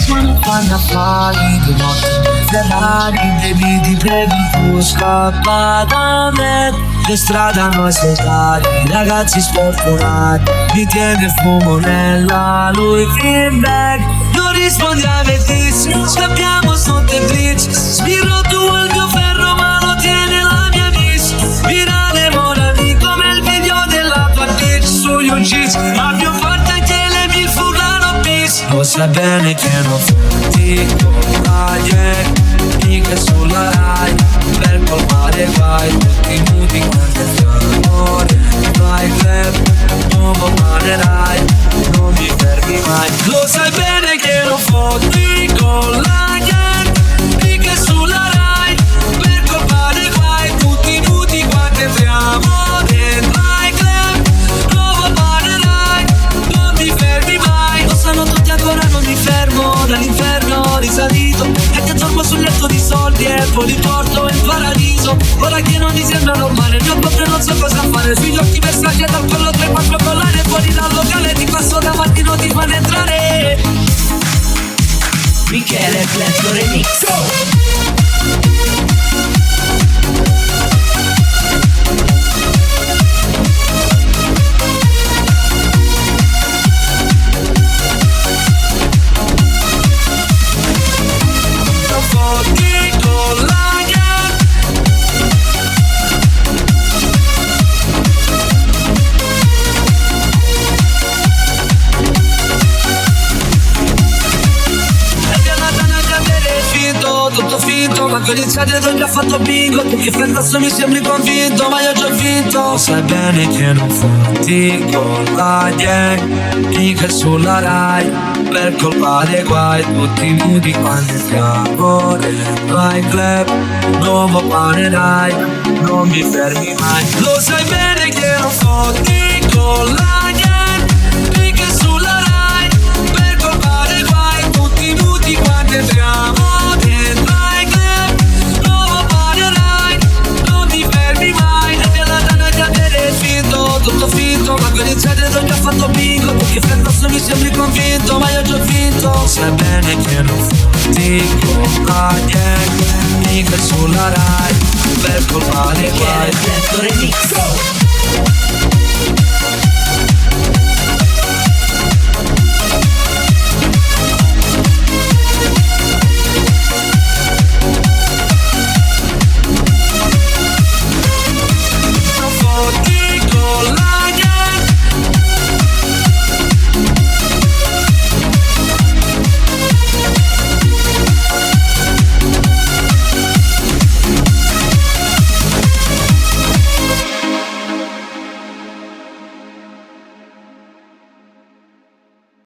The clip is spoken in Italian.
Suona fanno affari di notte Ferrari, baby ti prego tu scappa da me. Per strada noi soltati, ragazzi sfortunati. Mi tiene fumo nella Louis Vuitton. Non rispondi ai vertici, scappiamo sotto il blitz. Sbirro tu il mio ferro ma lo tiene la mia miss. Virale morali come il video della tua bitch sugli UGs. Ma più forte anche le mil furlano bis. Lo sai bene che non fotti con la gente, mica sulla Rai, per colmare guai, tutti nudi quanto amore. Vai club, nuovo panerai, non mi fermi mai. Lo sai bene che non fotti con la gente, mica sulla Rai, per colmare guai, tutti nudi quanto amore. Vai club, nuovo panerai, non mi fermi mai. Lo sanno tutti ancora non mi fermo, dall'inferno risalito. E che dormo sul letto di soldi e poi li porto in paradiso. Ora che non mi sembra normale, il mio proprio non so cosa fare. Sugli occhi messaggi e dal collo 3-4 collane. Fuori dal locale ti passo davanti, non ti fanno entrare. Michele Fletto Remix. Tutto finto, ma con iniziate ho già fatto bingo. Tu che fai adesso mi sembri convinto, ma io ho già vinto. Lo sai bene che non fatti con la gang, mica sulla Rai, per colpa dei guai, tutti nudi quando siamo. Vai club, nuovo panerai, non mi fermi mai. Lo sai bene che non fatti con la gang, mica sulla Rai, per colpa dei guai, tutti nudi quando siamo. Tutto finto, ma con iniziate ho già fatto bingo. Tu che fai adesso mi sembri convinto, ma io ho già vinto. Sai bene che non fatti con la gang, mica sulla Rai, per colpa dei guai.